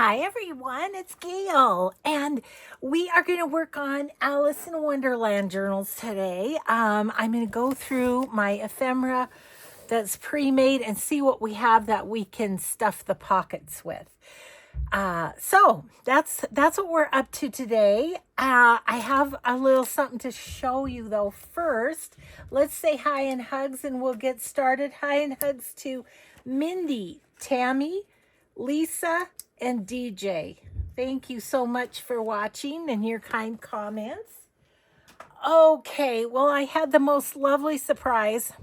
Hi everyone, it's Gail, and we are going to work on Alice in Wonderland journals today. I'm going to go through my ephemera that's pre-made and see what we have that we can stuff the pockets with. So that's what we're up to today. I have a little something to show you though. First, let's say hi and hugs, and we'll get started. Hi and hugs to Mindy, Tammy, Lisa, and DJ. Thank you so much for watching and your kind comments. Okay, well, I had the most lovely surprise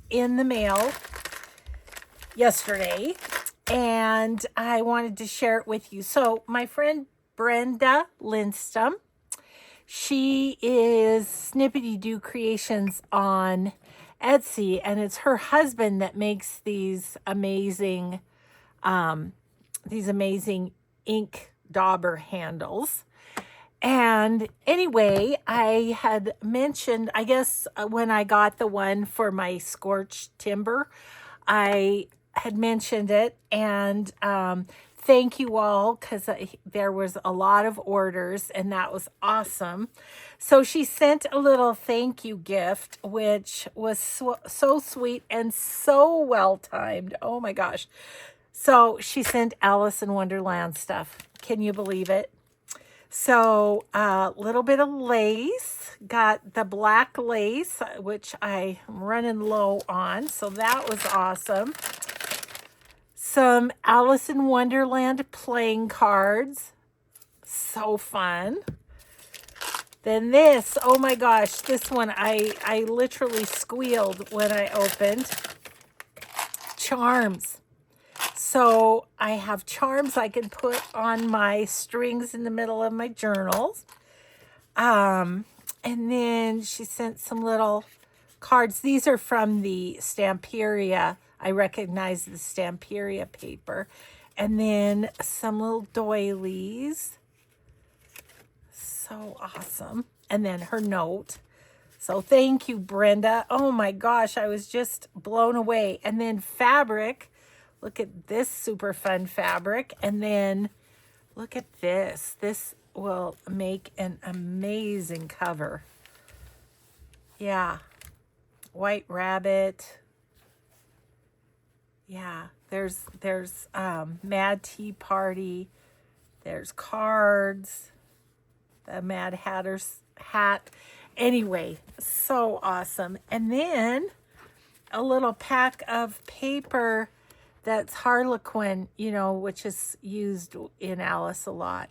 in the mail yesterday, and I wanted to share it with you. So my friend Brenda Lindstrom, she is Snippety Doo Creations on Etsy, and it's her husband that makes these amazing ink dauber handles. And anyway, I had mentioned, I guess when I got the one for my scorched timber, I had mentioned it, and thank you all, because there was a lot of orders and that was awesome. So she sent a little thank you gift, which was so sweet and so well timed. Oh my gosh. So she sent Alice in Wonderland stuff. Can you believe it? So a little bit of lace, got the black lace, which I'm running low on. So that was awesome. Some Alice in Wonderland playing cards. So fun. Then this, oh my gosh, this one I literally squealed when I opened. Charms. So I have charms I can put on my strings in the middle of my journals. And then she sent some little cards. These are from the Stamperia. I recognize the Stamperia paper. And then some little doilies. So awesome. And then her note. So thank you, Brenda. Oh my gosh, I was just blown away. And then fabric. Look at this super fun fabric. And then look at this. This will make an amazing cover. Yeah. White rabbit. Yeah. There's Mad Tea Party. There's cards. The Mad Hatter's hat. Anyway, so awesome. And then a little pack of paper that's Harlequin, which is used in Alice a lot.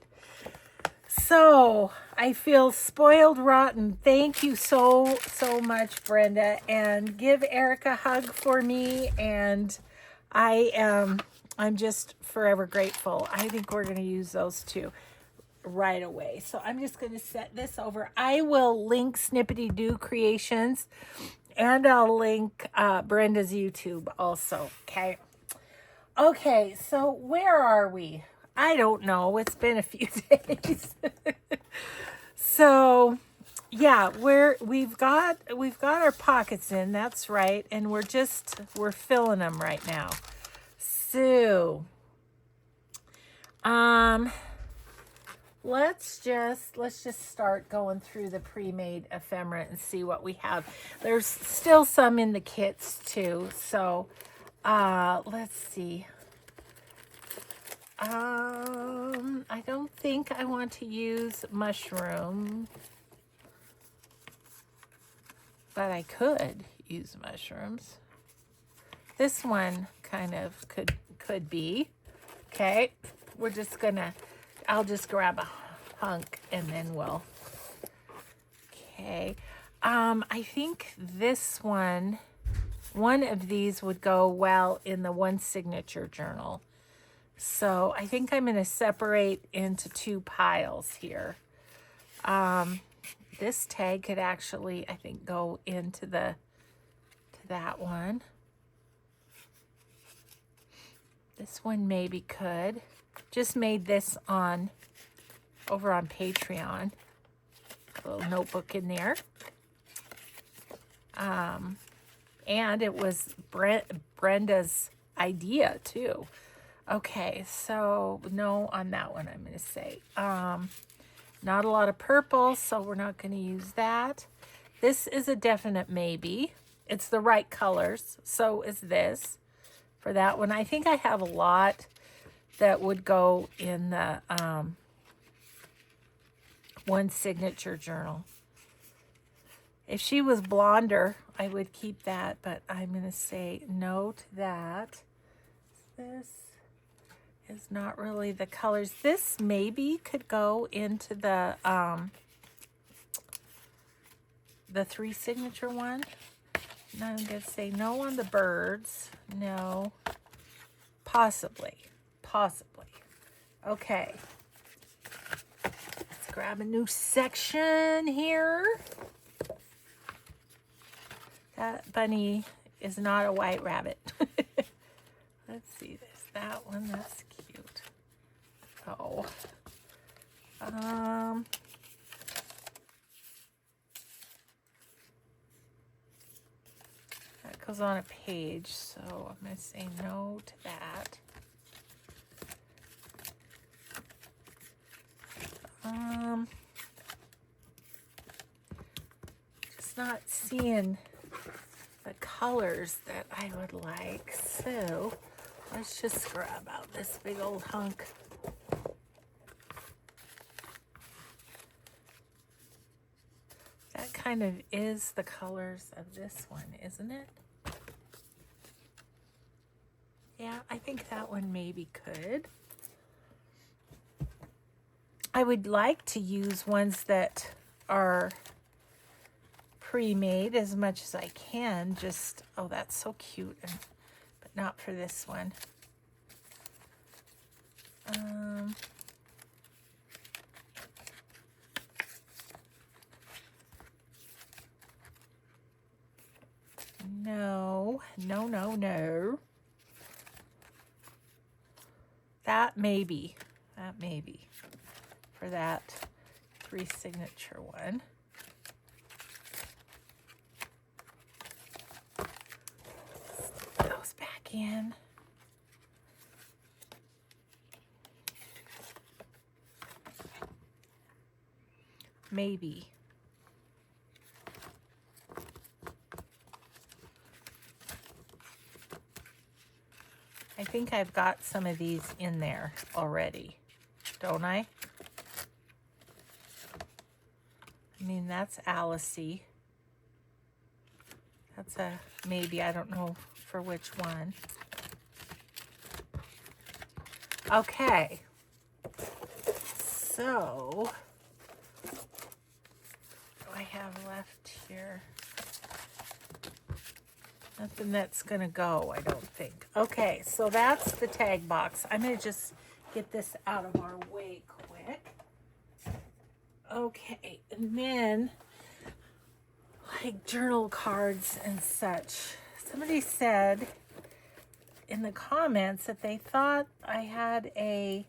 So I feel spoiled rotten. Thank you so much, Brenda. And give Eric a hug for me. And I'm just forever grateful. I think we're going to use those two right away. So I'm just going to set this over. I will link Snippety Doo Creations, and I'll link Brenda's YouTube also. Okay, so where are we? I don't know. It's been a few days. So, yeah, we've got our pockets in. That's right, and we're filling them right now. So, let's just start going through the pre-made ephemera and see what we have. There's still some in the kits too. So, let's see. I don't think I want to use mushroom, but I could use mushrooms. This one kind of could be. Okay, I'll just grab a hunk and then we'll. Okay, I think this one of these would go well in the one signature journal. So I think I'm going to separate into two piles here. This tag could actually, I think, go into to that one. This one maybe could. Just made this over on Patreon. A little notebook in there. And it was Brenda's idea too. Okay, so no on that one, I'm going to say. Not a lot of purple, so we're not going to use that. This is a definite maybe. It's the right colors. So is this. For that one, I think I have a lot that would go in the one signature journal. If she was blonder, I would keep that, but I'm going to say no to that. This is not really the colors. This maybe could go into the 3 signature one. Now I'm going to say no on the birds. No. Possibly. Possibly. Okay. Let's grab a new section here. That bunny is not a white rabbit. Let's see this. That one, that's cute. Oh. That goes on a page, so I'm going to say no to that. Just not seeing the colors that I would like, so let's just grab out this big old hunk. That kind of is the colors of this one, isn't it? Yeah, I think that one maybe could. I would like to use ones that are pre-made as much as I can. Just, oh, that's so cute, but not for this one. No. That maybe for that 3 signature one. Stick those back in. Maybe. I think I've got some of these in there already, don't I? I mean, that's Alicey. That's a maybe, I don't know for which one. Okay. So, what do I have left here? Nothing that's gonna go, I don't think. Okay, so that's the tag box. I'm gonna just get this out of our way quick. Okay, and then like journal cards and such. Somebody said in the comments that they thought I had a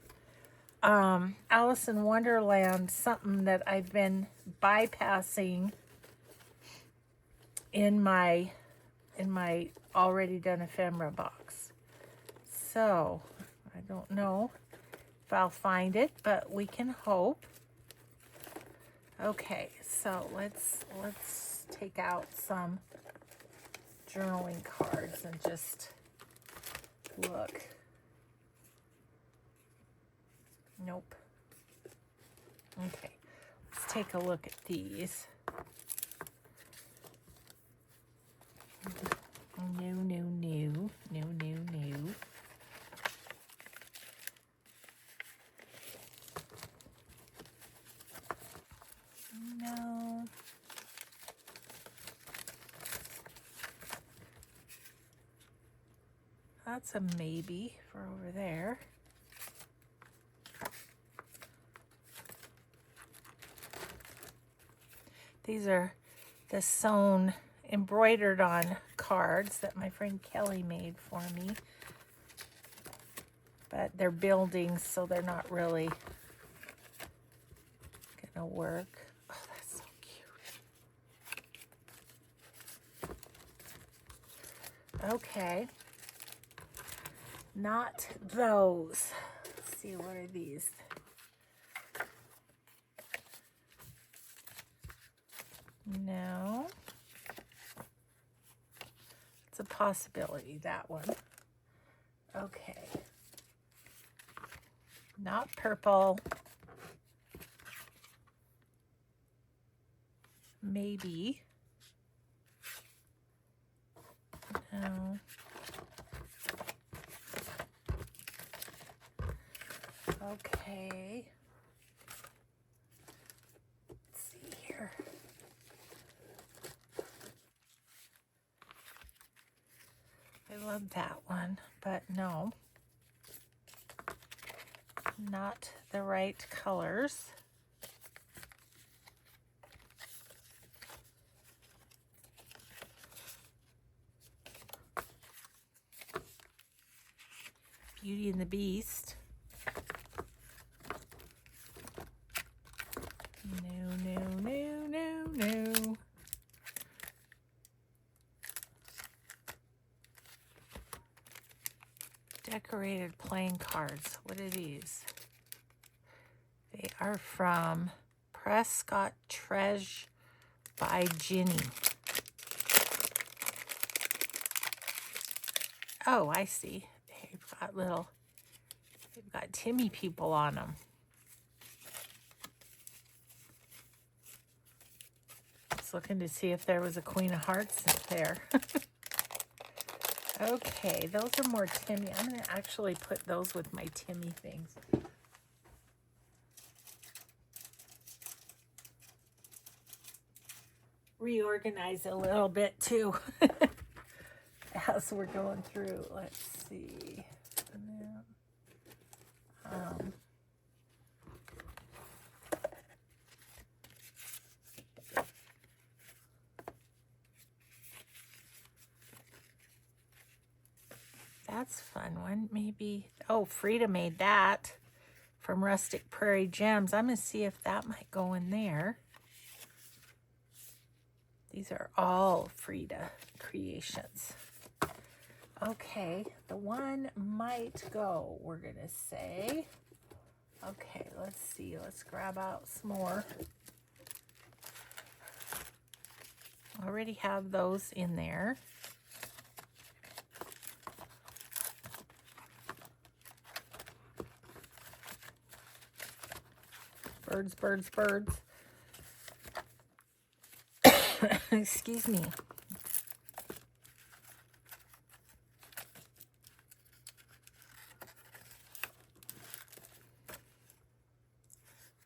Alice in Wonderland something that I've been bypassing in my already done ephemera box. So I don't know if I'll find it, but we can hope. Okay, so let's take out some journaling cards and just look. Nope. Okay, let's take a look at these. No. No. That's a maybe for over there. These are the sewn, embroidered on cards that my friend Kelly made for me. But they're buildings, so they're not really gonna work. Oh, that's so cute. Okay. Not those. Let's see, what are these? No. It's a possibility, that one. Okay. Not purple. Maybe. No. Okay. Let's see here. I love that one, but no. Not the right colors. Beauty and the Beast. No. Decorated playing cards. What are these? They are from Prescott Treasure by Ginny. Oh, I see. They've got Timmy people on them. Just looking to see if there was a Queen of Hearts there. Okay, those are more Timmy. I'm going to actually put those with my Timmy things. Reorganize a little bit too as we're going through. Let's see. That's a fun one. Maybe, oh, Frida made that from Rustic Prairie Gems. I'm going to see if that might go in there. These are all Frida creations. Okay, the one might go, we're going to say. Okay, let's see. Let's grab out some more. I already have those in there. Birds, birds, birds. Excuse me.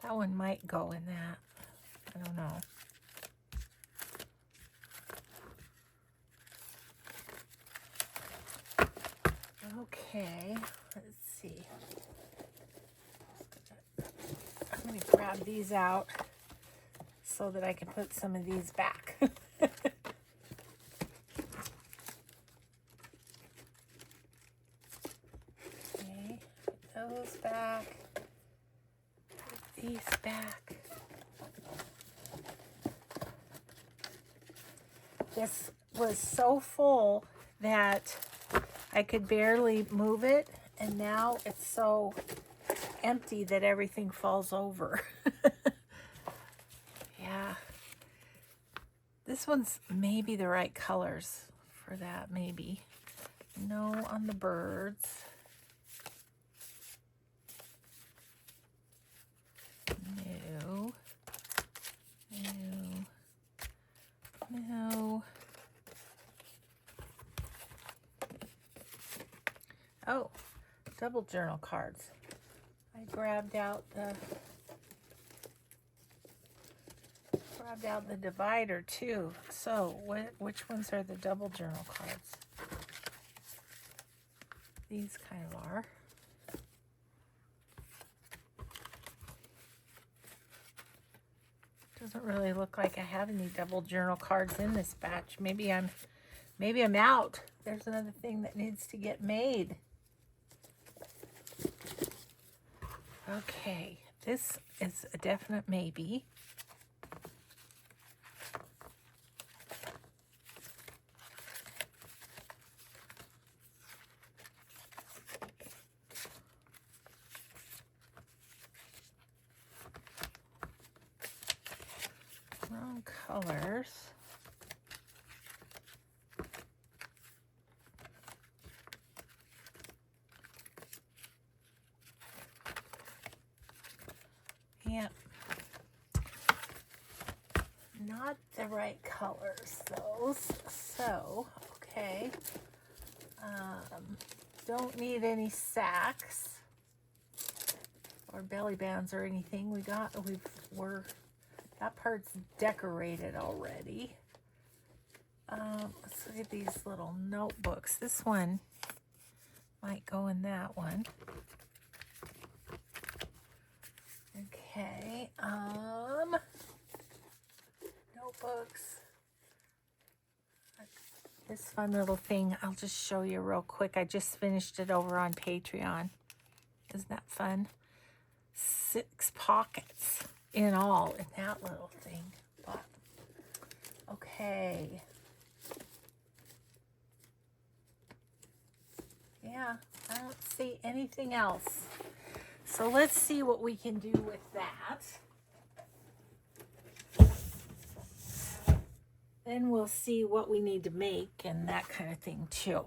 That one might go in that. I don't know. Okay, let's see. I'm going to grab these out so that I can put some of these back. Okay, put those back. Put these back. This was so full that I could barely move it, and now it's so empty that everything falls over. Yeah. This one's maybe the right colors for that, maybe. No on the birds. No. No. No. Oh, double journal cards. I grabbed out the divider too. So which ones are the double journal cards? These kind of are. Doesn't really look like I have any double journal cards in this batch. Maybe I'm out. There's another thing that needs to get made. Okay, this is a definite maybe. colors. Yeah. Not the right colors, those. So, okay. Don't need any sacks or belly bands or anything. That part's decorated already. Let's look at these little notebooks. This one might go in that one. Okay, notebooks. This fun little thing, I'll just show you real quick. I just finished it over on Patreon. Isn't that fun? 6 pockets in all in that little thing. But, okay. Yeah, I don't see anything else. So let's see what we can do with that. Then we'll see what we need to make and that kind of thing too.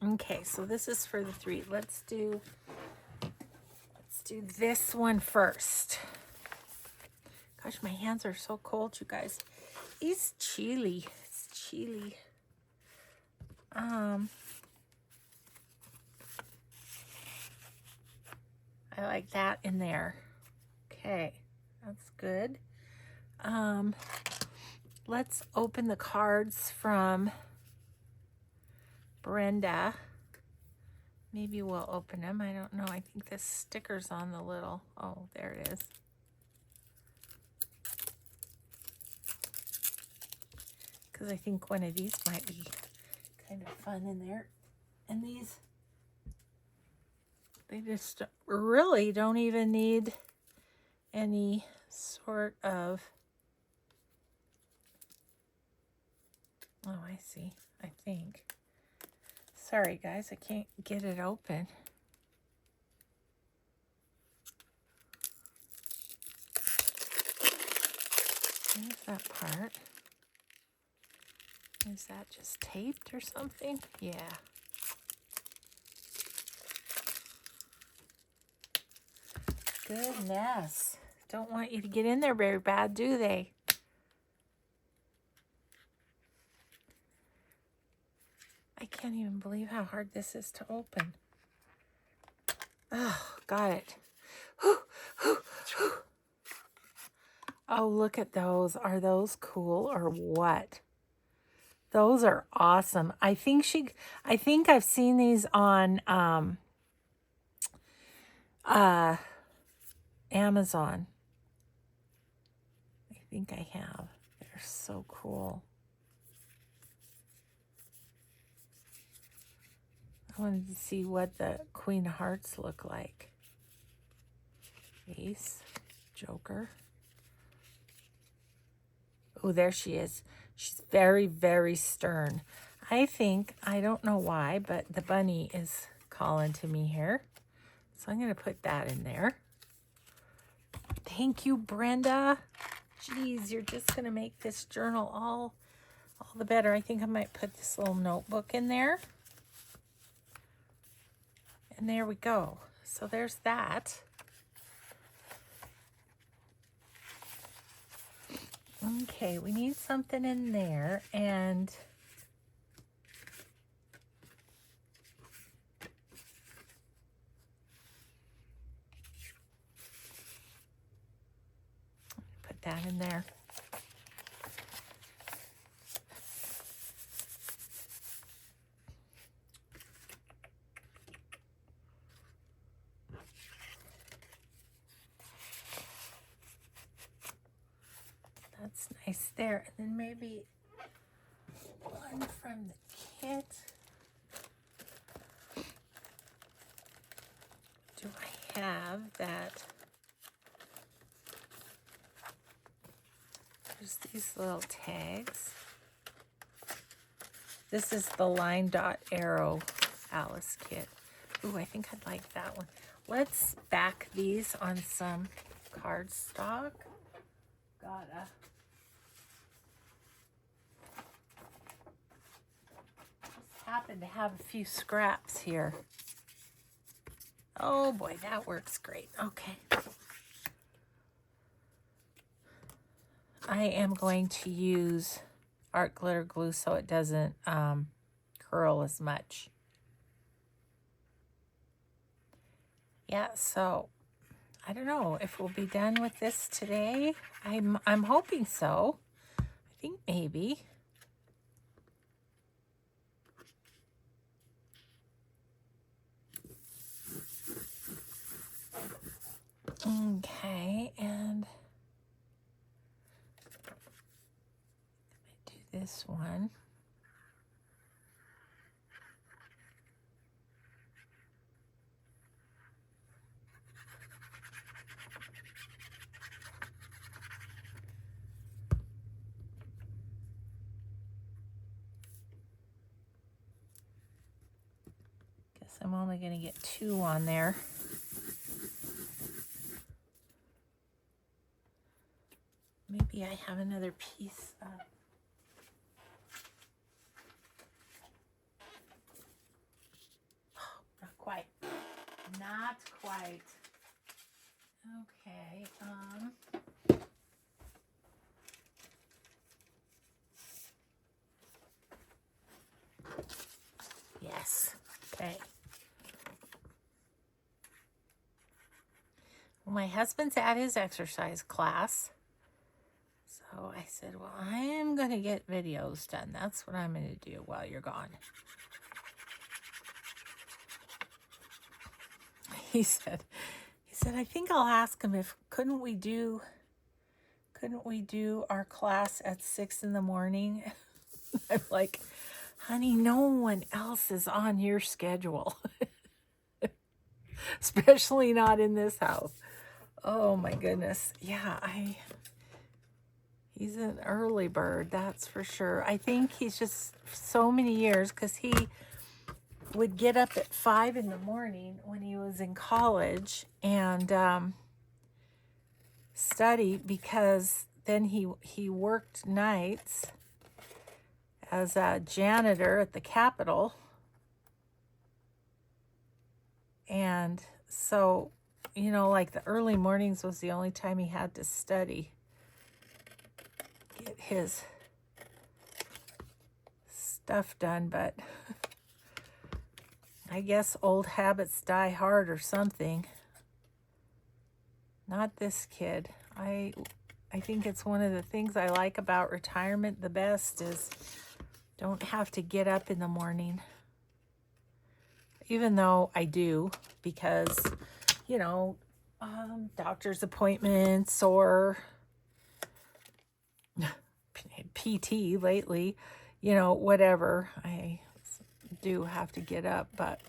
Okay, so this is for the 3. Let's do this one first. Gosh, my hands are so cold, you guys. It's chilly. It's chilly. I like that in there. Okay, that's good. Let's open the cards from Brenda. Maybe we'll open them. I don't know. I think this sticker's on the little... Oh, there it is. Because I think one of these might be kind of fun in there. And these, they just really don't even need any sort of... Oh, I see. I think. Sorry, guys. I can't get it open. There's that part. Is that just taped or something? Yeah. Goodness. Don't want you to get in there very bad, do they? I can't even believe how hard this is to open. Oh, got it. Oh, look at those. Are those cool or what? Those are awesome. I think I've seen these on Amazon. I think I have. They're so cool. I wanted to see what the Queen of Hearts look like. Ace, Joker. Oh, there she is. She's very, very stern. I don't know why, but the bunny is calling to me here. So I'm going to put that in there. Thank you, Brenda. Geez, you're just going to make this journal all the better. I think I might put this little notebook in there. And there we go. So there's that. Okay, we need something in there, and put that in there. That's nice there. And then maybe one from the kit. Do I have that? There's these little tags. This is the line dot arrow Alice kit. Ooh, I think I'd like that one. Let's back these on some cardstock. Got a happen to have a few scraps here. Oh boy, that works great. Okay. I am going to use art glitter glue so it doesn't curl as much. Yeah, so I don't know if we'll be done with this today. I'm hoping so. I think maybe. Okay, and do this one. Guess I'm only going to get 2 on there. Maybe I have another piece of... Oh, not quite. Not quite. Okay. Yes. Okay. Well, my husband's at his exercise class. So I said, well, I'm going to get videos done. That's what I'm going to do while you're gone. He said, I think I'll ask him if couldn't we do our class at 6 in the morning? I'm like, honey, no one else is on your schedule. Especially not in this house. Oh my goodness. Yeah, he's an early bird, that's for sure. I think he's just so many years, because he would get up at 5 in the morning when he was in college and study, because then he worked nights as a janitor at the Capitol. And so, you know, like the early mornings was the only time he had to study. Get his stuff done, but I guess old habits die hard or something. Not this kid. I think it's one of the things I like about retirement the best is don't have to get up in the morning. Even though I do, because, you know, doctor's appointments or PT lately, you know, whatever. I do have to get up, but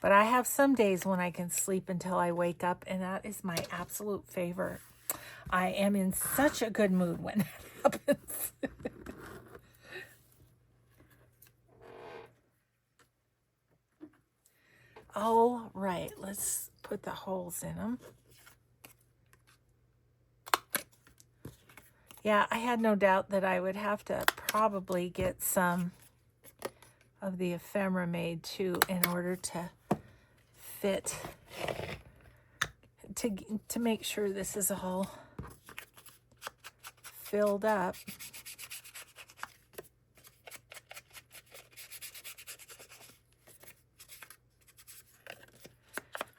I have some days when I can sleep until I wake up, and that is my absolute favorite. I am in such a good mood when that happens. All right, let's put the holes in them. Yeah, I had no doubt that I would have to probably get some of the ephemera made too in order to fit, to make sure this is all filled up.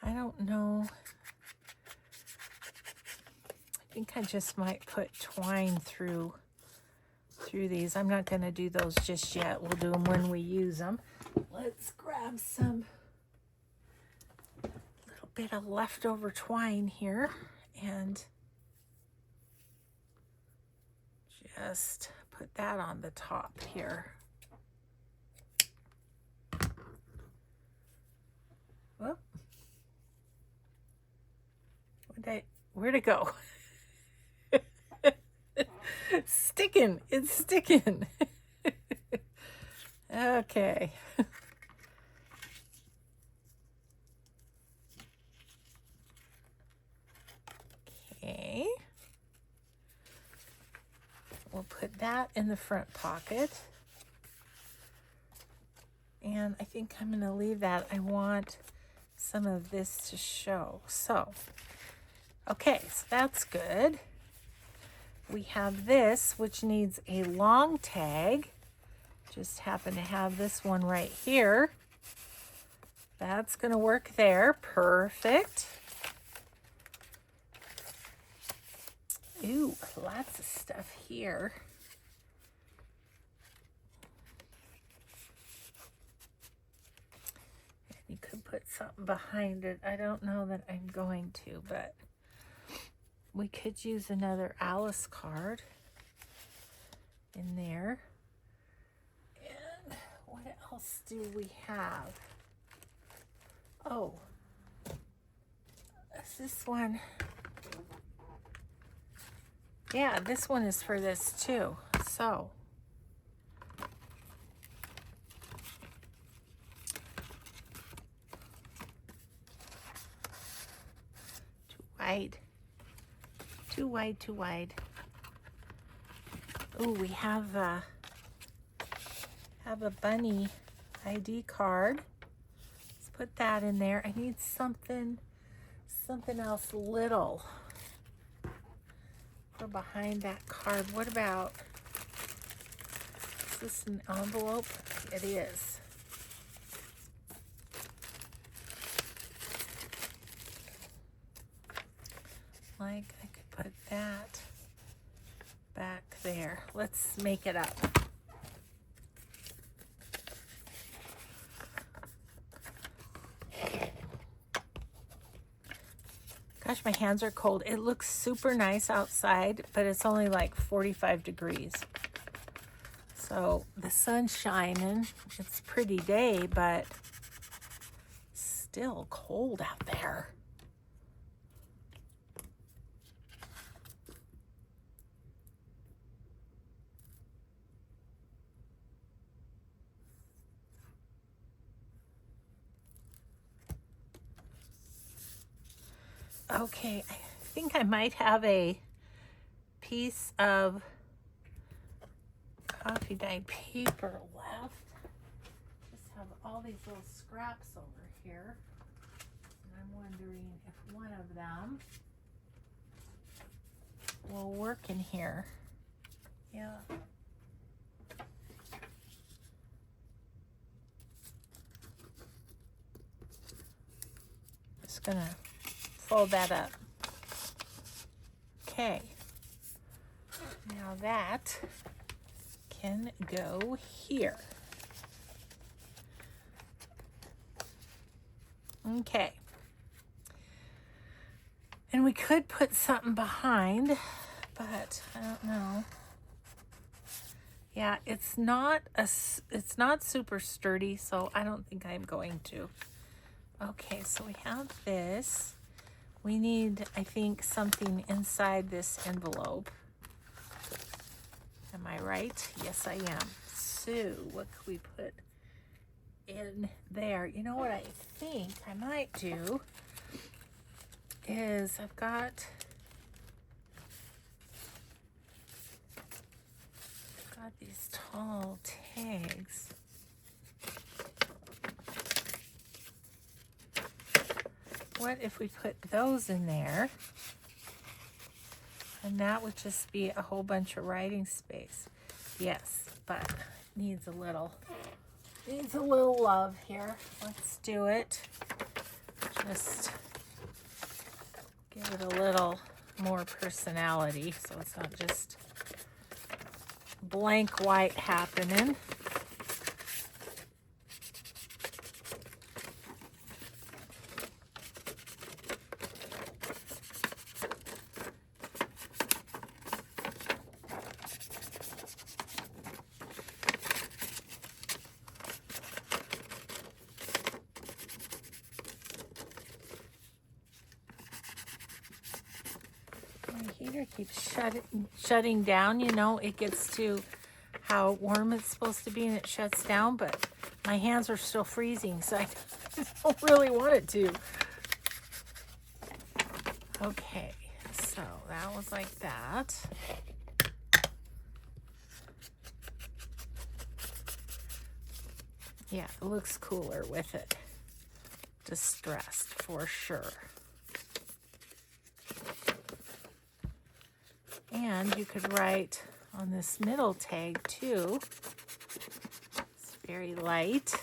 I don't know. I think I just might put twine through these. I'm not going to do those just yet. We'll do them when we use them. Let's grab some little bit of leftover twine here and just put that on the top here. Whoop. Where'd it go? Sticking. It's sticking. Okay. Okay. We'll put that in the front pocket. And I think I'm going to leave that. I want some of this to show. So, okay, so that's good. We have this, which needs a long tag. Just happen to have this one right here. That's going to work there. Perfect. Ooh, lots of stuff here. And you could put something behind it. I don't know that I'm going to, but we could use another Alice card in there. And what else do we have? Oh, is this one? Yeah, this one is for this too. So, too wide. Too wide, too wide. Oh, we have a bunny ID card. Let's put that in there. I need something else little for behind that card. What about, is this an envelope? It is. Like, I could put that back there. Let's make it up. Gosh, my hands are cold. It looks super nice outside, but it's only like 45 degrees. So the sun's shining. It's a pretty day, but still cold out there. Okay, I think I might have a piece of coffee dyed paper left. Just have all these little scraps over here. And I'm wondering if one of them will work in here. Yeah. Just gonna fold that up. Okay. Now that can go here. Okay. And we could put something behind, but I don't know. Yeah, it's not super sturdy, so I don't think I'm going to. Okay, so we have this. We need, I think, something inside this envelope. Am I right? Yes, I am. So, what could we put in there? You know what I think I might do is I've got these tall tags. What if we put those in there? And that would just be a whole bunch of writing space. Yes, but needs a little love here. Let's do it. Just give it a little more personality so it's not just blank white happening. Heater keeps shutting down. You know, it gets to how warm it's supposed to be and it shuts down, but my hands are still freezing, so I don't really want it to. Okay, so that was like that. Yeah, it looks cooler with it distressed for sure. And you could write on this middle tag too. It's very light.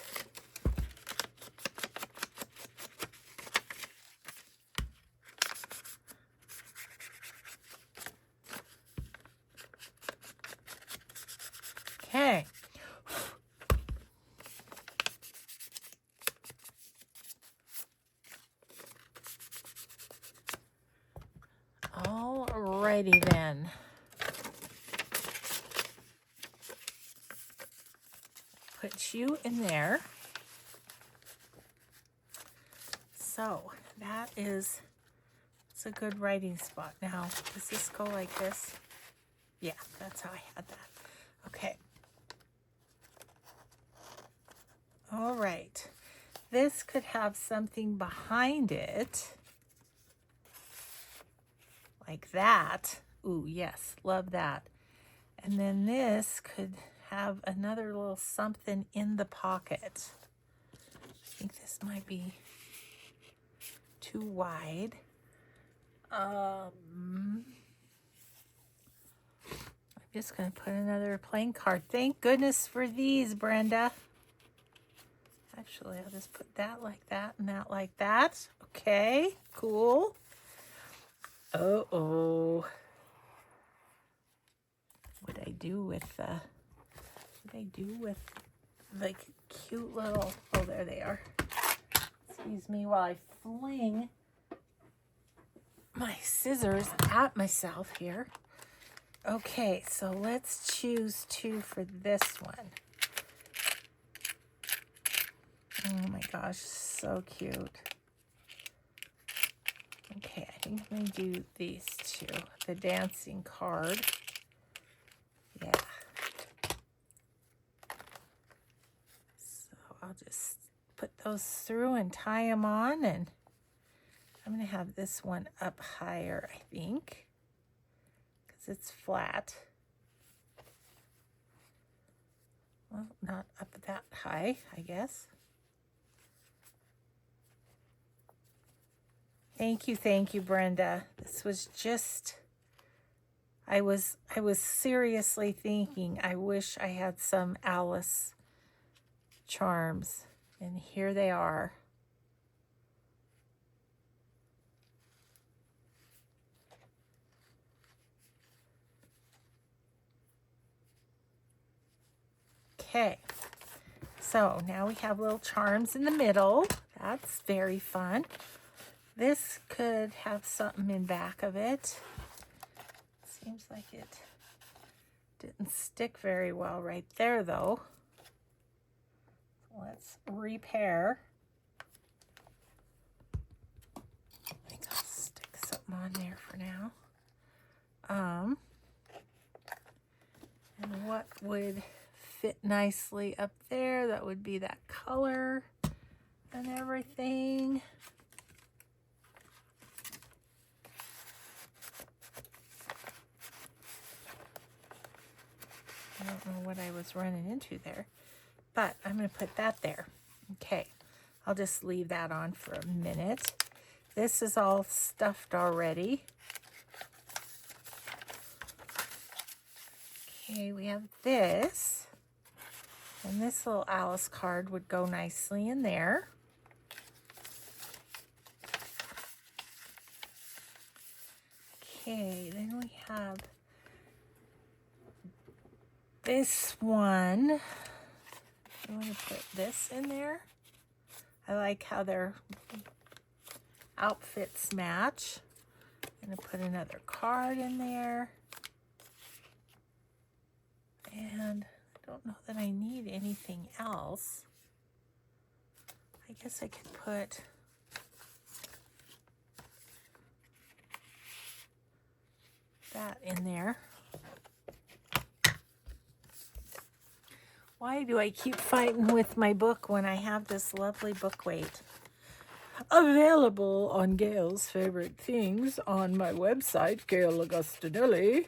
Okay. Alrighty then. Put you in there. So that is, it's a good writing spot. Now, does this go like this? Yeah, that's how I had that. Okay. All right. This could have something behind it. Like that. Ooh, yes, love that. And then this could have another little something in the pocket. I think this might be too wide. I'm just going to put another playing card. Thank goodness for these, Brenda. Actually, I'll just put that like that and that like that. Okay, cool. Uh-oh. What I do with the cute little, oh, there they are. Excuse me while I fling my scissors at myself here. Okay, so let's choose two for this one. Oh my gosh, so cute. Okay, I think I'm going to do these two. The dancing card. Yeah. So I'll just put those through and tie them on, and I'm going to have this one up higher, I think, because it's flat. Well, not up that high, I guess. Thank you, Brenda. This was just, I was seriously thinking, I wish I had some Alice charms, and here they are. Okay, so now we have little charms in the middle. That's very fun. This could have something in back of it. Seems like it didn't stick very well right there, though. Let's repair. I think I'll stick something on there for now. And what would fit nicely up there? That would be that color and everything. I don't know what I was running into there, but I'm going to put that there. Okay, I'll just leave that on for a minute. This is all stuffed already. Okay, we have this, and this little Alice card would go nicely in there. Okay, then we have this one. I'm going to put this in there. I like how their outfits match. I'm going to put another card in there. And I don't know that I need anything else. I guess I could put that in there. Why do I keep fighting with my book when I have this lovely book weight? Available on Gail's Favorite Things on my website, Gail Augustinelli.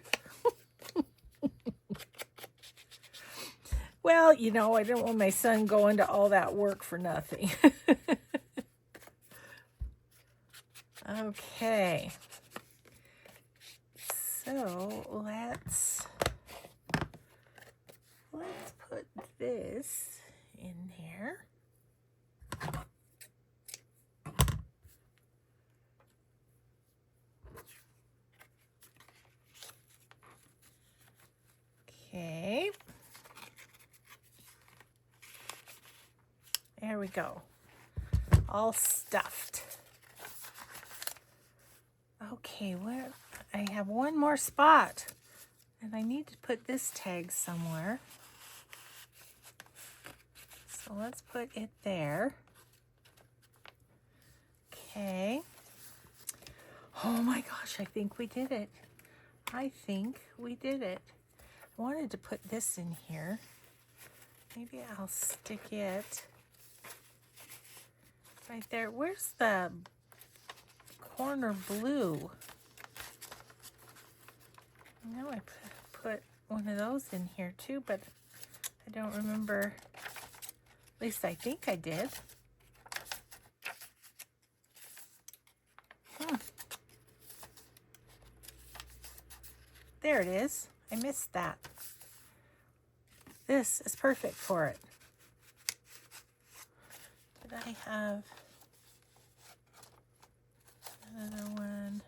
Well, you know, I don't want my son going to all that work for nothing. Okay. So let's put this in here. Okay. There we go. All stuffed. Okay, where I have one more spot, and I need to put this tag somewhere. So let's put it there. Okay. Oh my gosh, I think we did it. I think we did it. I wanted to put this in here. Maybe I'll stick it right there. Where's the corner blue? I know I put one of those in here too, but I don't remember. At least I think I did. There it is. I missed that. This is perfect for it. Did I have another one?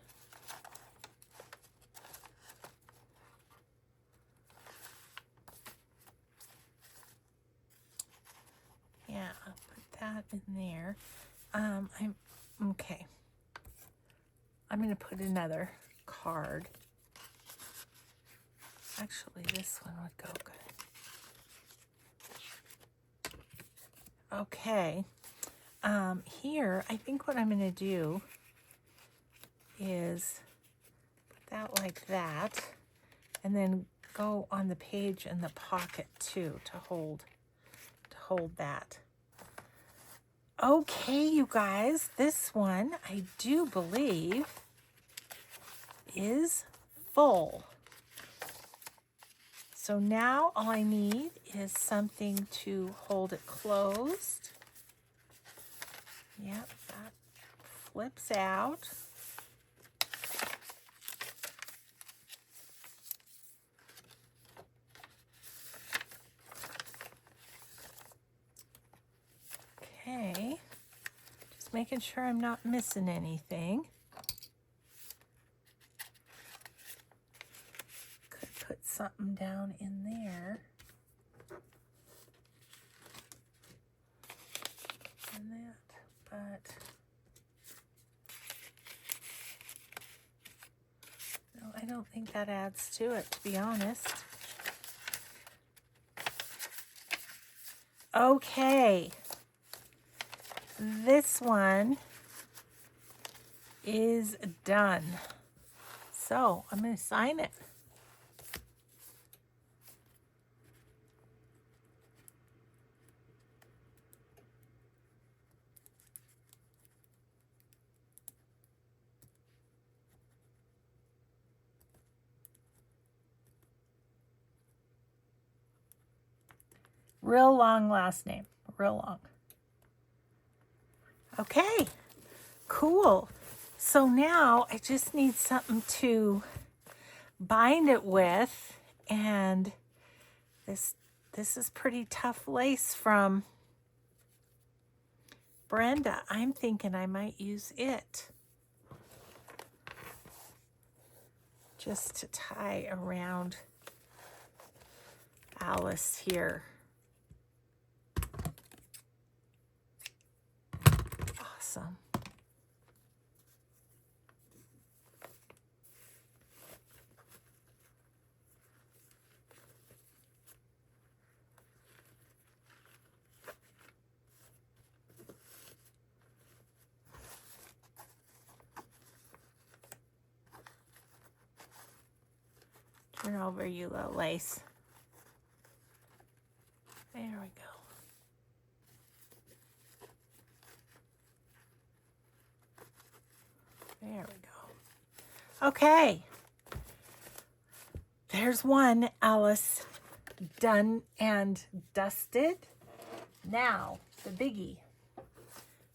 Yeah, I'll put that in there. I'm okay. I'm going to put another card. Actually, this one would go good. Okay. Here, I think what I'm going to do is put that like that, and then go on the page in the pocket too to hold that. Okay, you guys, this one I do believe is full. So now all I need is something to hold it closed. Yep, that flips out. Okay, just making sure I'm not missing anything. Could put something down in there. And that, but no, I don't think that adds to it, to be honest. Okay. This one is done. So I'm going to sign it. Real long last name. Real long. Okay, cool. So now I just need something to bind it with, and this is pretty tough lace from Brenda. I'm thinking I might use it just to tie around Alice here. Awesome. Turn over, you little lace. There we go. There we go. Okay. There's one, Alice. done and dusted. Now, the biggie.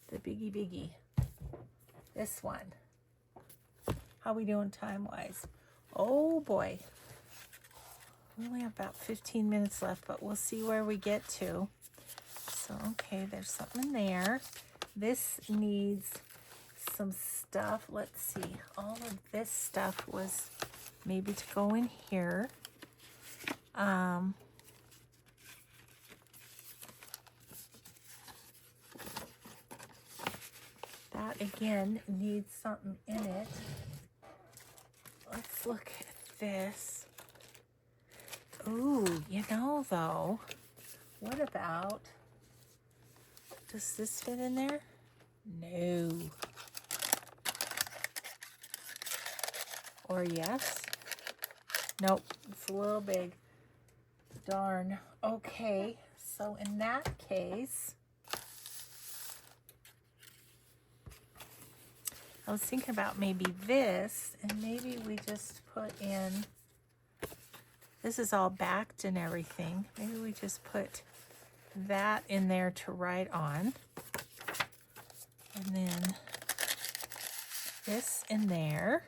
The biggie. This one. How we doing time-wise? Oh, boy. We only have about 15 minutes left, but we'll see where we get to. So, okay, there's something in there. This needs some stuff. Let's see. All of this stuff was maybe to go in here. That, again, needs something in it. Let's look at this. Ooh, you know, though, what about, does this fit in there? No. Or yes? Nope, it's a little big. Darn. Okay, so in that case, I was thinking about maybe this, and maybe we just put in, this is all backed and everything. Maybe we just put that in there to write on. And then this in there.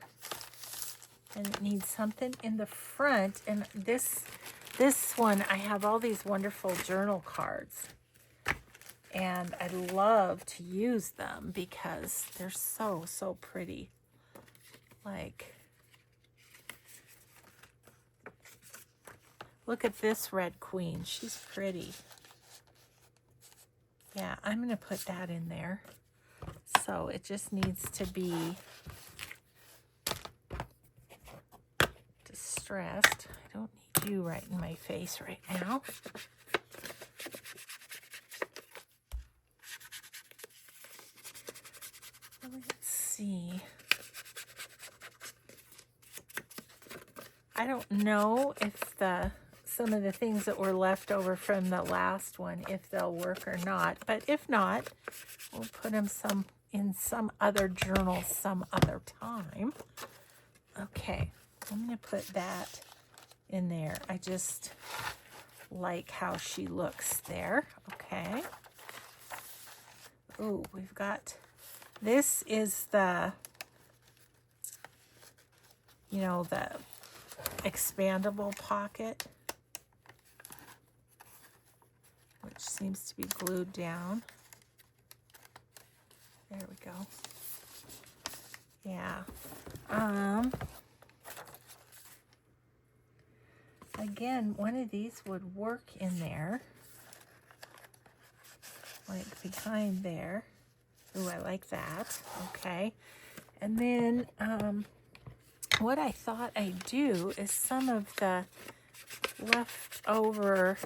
And it needs something in the front. And this one, I have all these wonderful journal cards. And I love to use them because they're so, so pretty. Like, look at this red queen. She's pretty. Yeah, I'm going to put that in there. So it just needs to be distressed. I don't need you right in my face right now. Let's see. I don't know if some of the things that were left over from the last one, if they'll work or not. But if not, we'll put them in some other journal some other time. Okay, I'm going to put that in there. I just like how she looks there. Okay. Ooh, we've got, this is the, you know, the expandable pocket, which seems to be glued down. There we go. Yeah. Again, one of these would work in there, like behind there. Ooh, I like that. Okay. And then what I thought I'd do is some of the leftover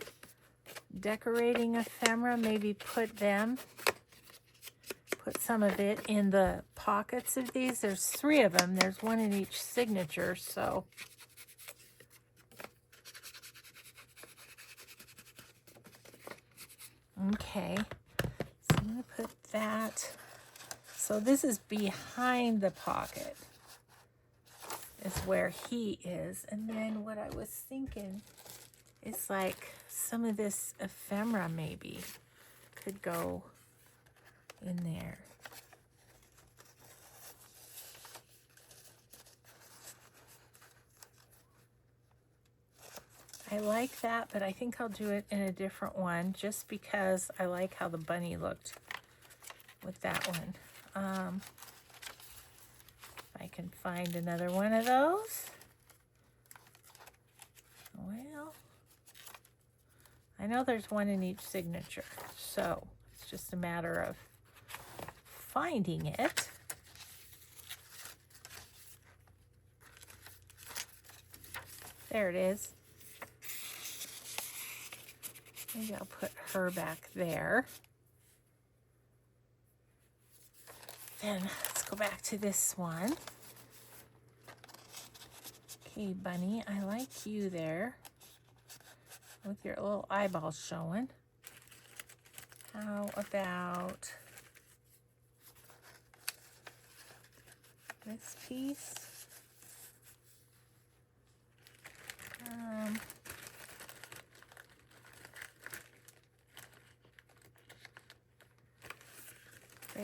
decorating ephemera, maybe put some of it in the pockets of these. There's 3 of them. There's one in each signature, so okay. So I'm going to put that. So this is behind the pocket, is where he is. And then what I was thinking is like some of this ephemera maybe could go in there. I like that, but I think I'll do it in a different one just because I like how the bunny looked with that one. If I can find another one of those. Well, I know there's one in each signature, so it's just a matter of finding it. There it is. Maybe I'll put her back there. Then let's go back to this one. Okay, bunny, I like you there with your little eyeballs showing. How about this piece?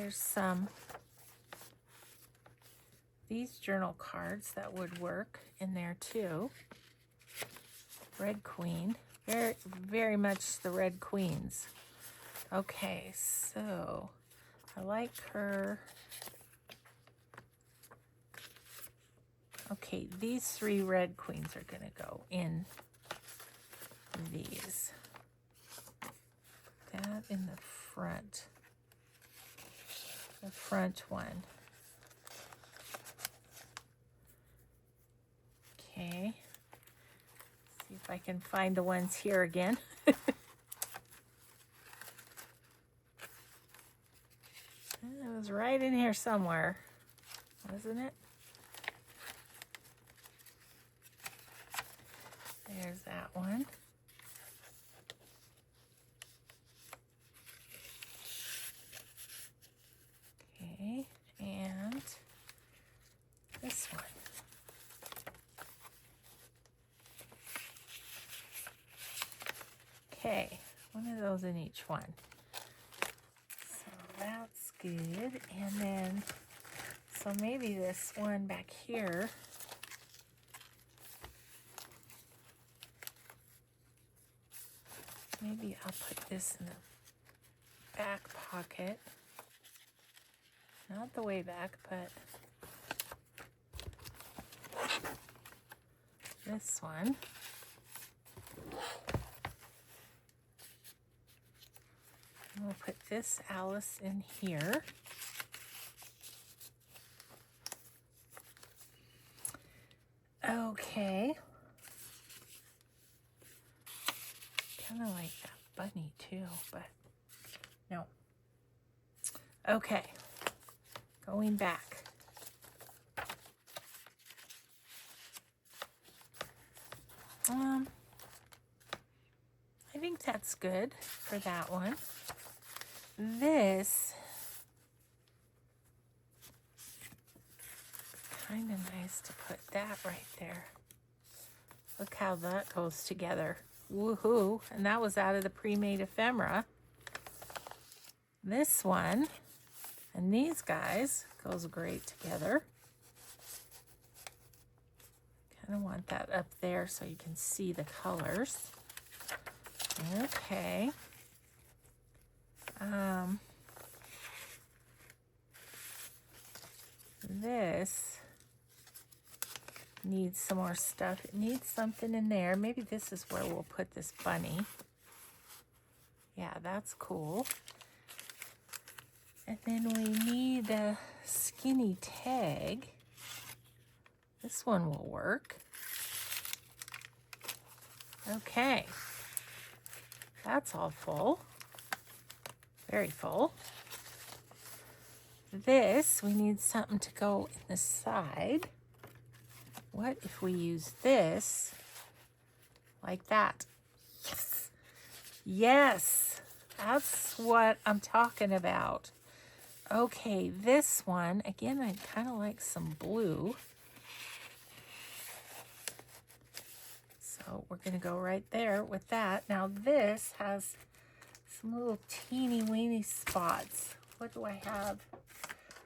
there's these journal cards that would work in there too. Red Queen. Very, very much the Red Queens. Okay, so I like her. Okay, these 3 Red Queens are going to go in these. That in the front. The front one. Okay. See if I can find the ones here again. It was right in here somewhere, wasn't it? There's that one. Okay, and this one. Okay, one of those in each one. So that's good. And then, so maybe this one back here. Maybe I'll put this in the back pocket. Not the way back, but this one. And we'll put this Alice in here. Okay. Kind of like that bunny too, but no. Okay. Going back. I think that's good for that one. This, kind of nice to put that right there. Look how that goes together. Woohoo. And that was out of the pre-made ephemera. This one and these guys goes great together. Kind of want that up there so you can see the colors. Okay. This needs some more stuff. It needs something in there. Maybe this is where we'll put this bunny. Yeah, that's cool. And then we need a skinny tag. This one will work. Okay. That's all full. Very full. This, we need something to go in the side. What if we use this like that? Yes. Yes. That's what I'm talking about. Okay, this one, again, I'd kind of like some blue. So we're going to go right there with that. Now this has some little teeny weeny spots. What do I have?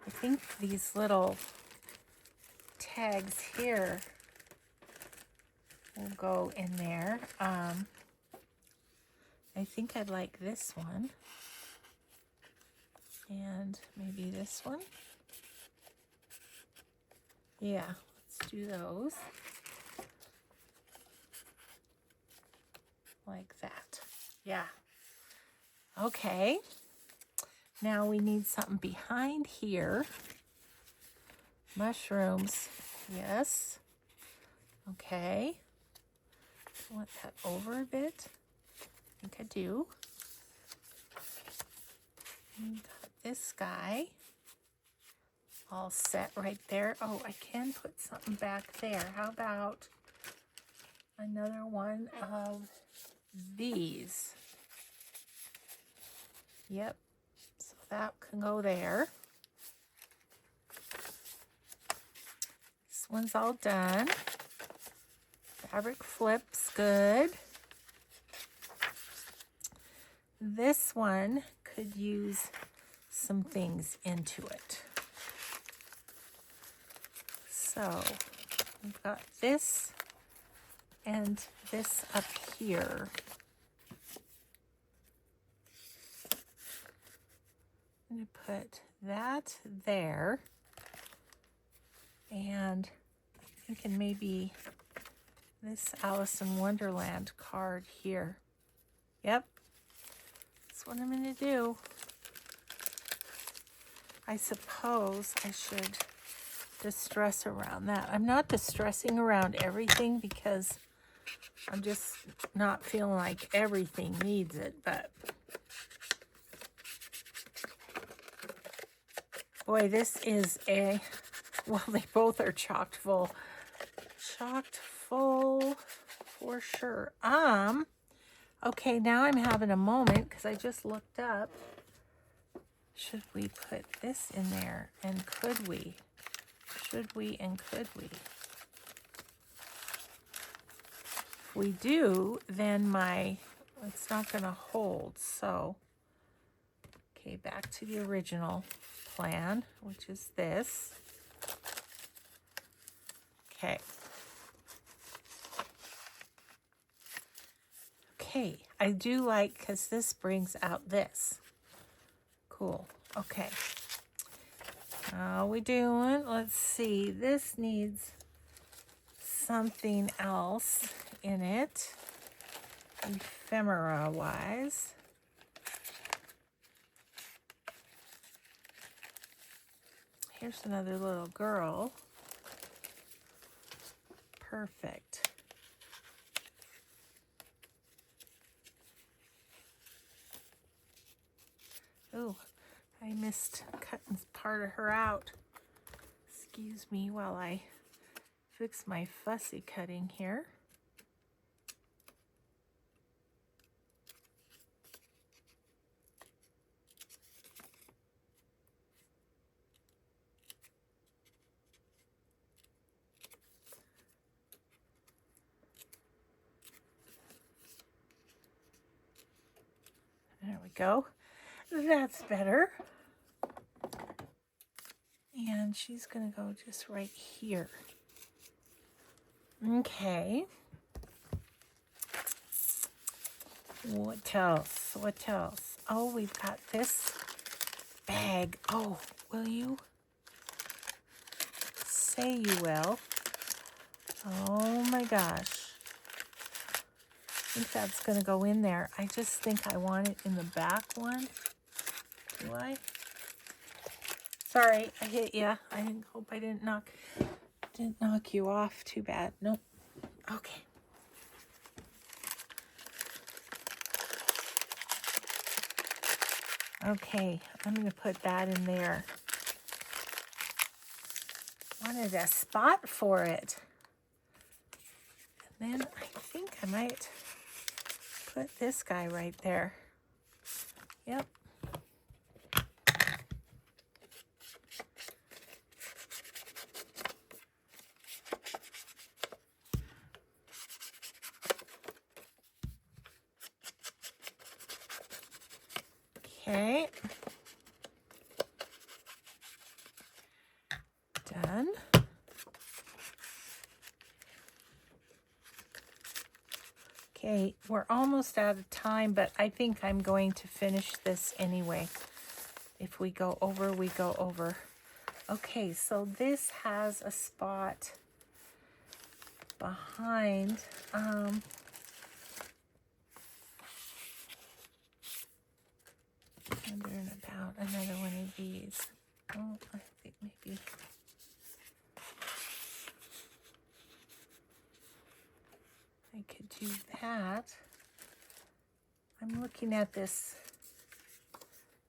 I think these little tags here will go in there. I think I'd like this one. And maybe this one. Yeah, let's do those. Like that. Yeah. Okay. Now we need something behind here. Mushrooms. Yes. Okay. I want that over a bit. I think I do. And got this guy all set right there. Oh, I can put something back there. How about another one of these? Yep. So that can go there. This one's all done. Fabric flips good. This one could use some things into it. So we've got this and this up here. I'm going to put that there, and I'm thinking maybe this Alice in Wonderland card here. Yep, that's what I'm going to do. I suppose I should distress around that. I'm not distressing around everything because I'm just not feeling like everything needs it, but boy, this is a, well, they both are chocked full. Chocked full for sure. Okay, now I'm having a moment because I just looked up. Should we put this in there? And could we? Should we and could we? If we do, then it's not going to hold. So, okay, back to the original plan, which is this. Okay. Okay, I do like, because this brings out this. Cool. Okay. How we doing? Let's see. This needs something else in it, ephemera-wise. Here's another little girl. Perfect. Oh, I missed cutting part of her out. Excuse me while I fix my fussy cutting here. There we go. That's better. And she's going to go just right here. Okay. What else? What else? Oh, we've got this bag. Oh, will you? Say you will. Oh my gosh. I think that's going to go in there. I just think I want it in the back one. Do I? Sorry, I hit you. I hope I didn't knock you off too bad. Nope. Okay. Okay, I'm going to put that in there. Wanted a spot for it. And then I think I might put this guy right there. Yep. Okay. Done. Okay, we're almost out of time, but I think I'm going to finish this anyway. If we go over, we go over. Okay, so this has a spot behind. I'm wondering about another one of these. Oh, I think maybe. I could do that. I'm looking at this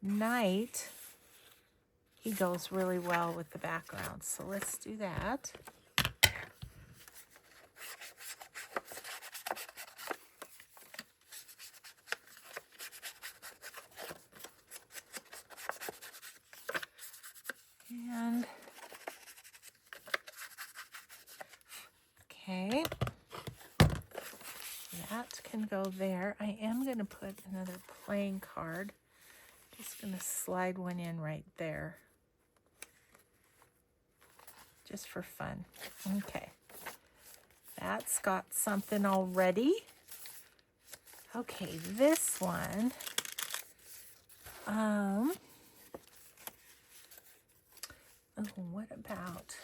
knight. He goes really well with the background, so let's do that. And okay, that can go there. I am going to put another playing card Just going to slide one in right there. Just for fun. Okay. That's got something already. Okay, this one. Oh, what about,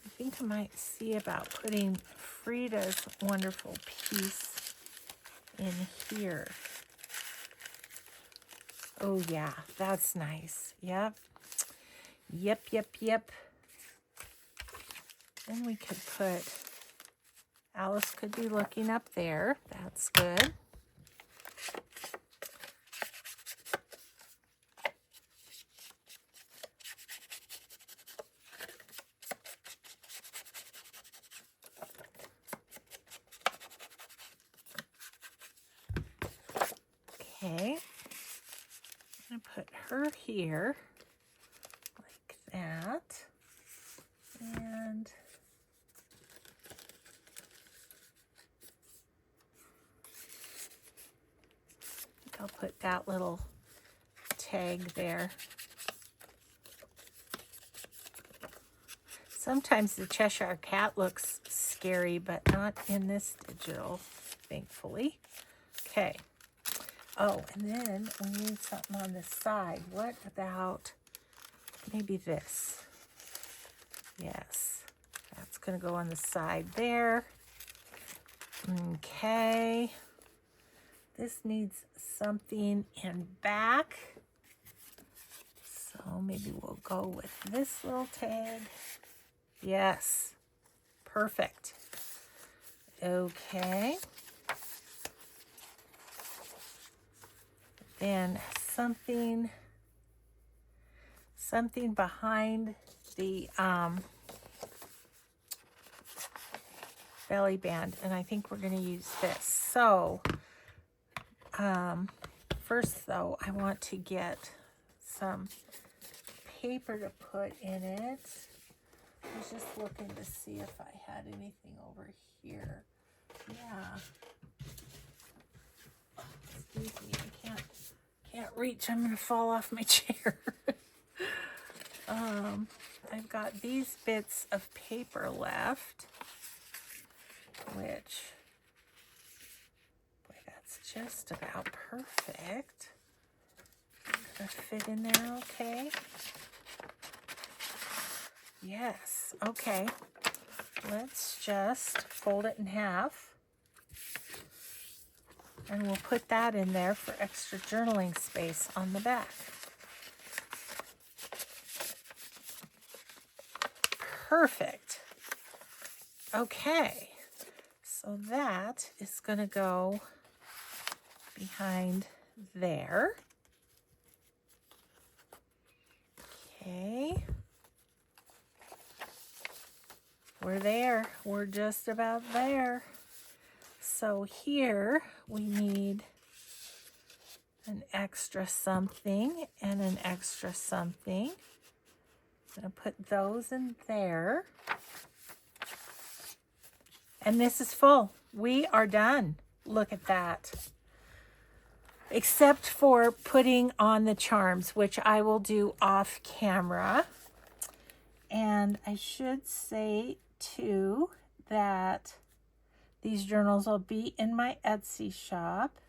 I think I might see about putting Frida's wonderful piece in here. Oh yeah, that's nice. Yep. Yep. Then we could put, Alice could be looking up there. That's good. Okay. I'm going to put her here like that. And I'll put that little tag there. Sometimes the Cheshire Cat looks scary, but not in this digital, thankfully. Okay. Oh, and then we need something on the side. What about maybe this? Yes, that's going to go on the side there. Okay. This needs something in back. So maybe we'll go with this little tag. Yes, perfect. Okay. Then something behind the belly band, and I think we're going to use this. So first though, I want to get some paper to put in it. I was just looking to see if I had anything over here. Yeah. Excuse me, I can't reach. I'm gonna fall off my chair. I've got these bits of paper left, which, boy, that's just about perfect. Gonna fit in there okay. Yes, okay. Let's just fold it in half. And we'll put that in there for extra journaling space on the back. Perfect. Okay, so that is going to go behind there. Okay. We're there. We're just about there. So here we need an extra something and an extra something. I'm going to put those in there. And this is full. We are done. Look at that. Except for putting on the charms, which I will do off camera. And I should say too that these journals will be in my Etsy shop.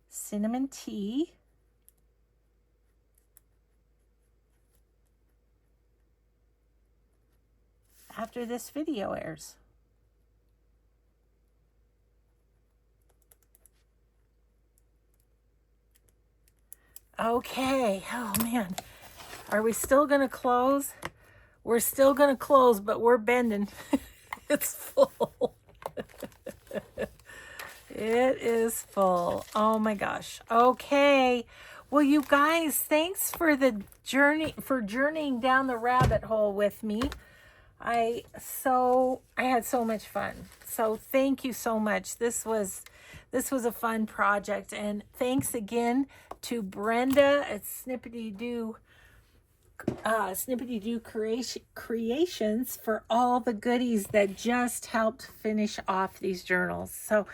Cinnamon tea. After this video airs. Okay. Oh man. Are we still going to close? We're still going to close, but we're bending. It's full. It is full. Oh my gosh. Okay. Well, you guys, thanks for the journeying down the rabbit hole with me. I had so much fun. So thank you so much. This was a fun project, and thanks again to Brenda at Snippety Doo Snippety Doo Creations for all the goodies that just helped finish off these journals. So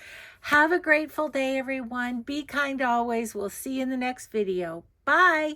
have a grateful day, everyone. Be kind always. We'll see you in the next video. Bye.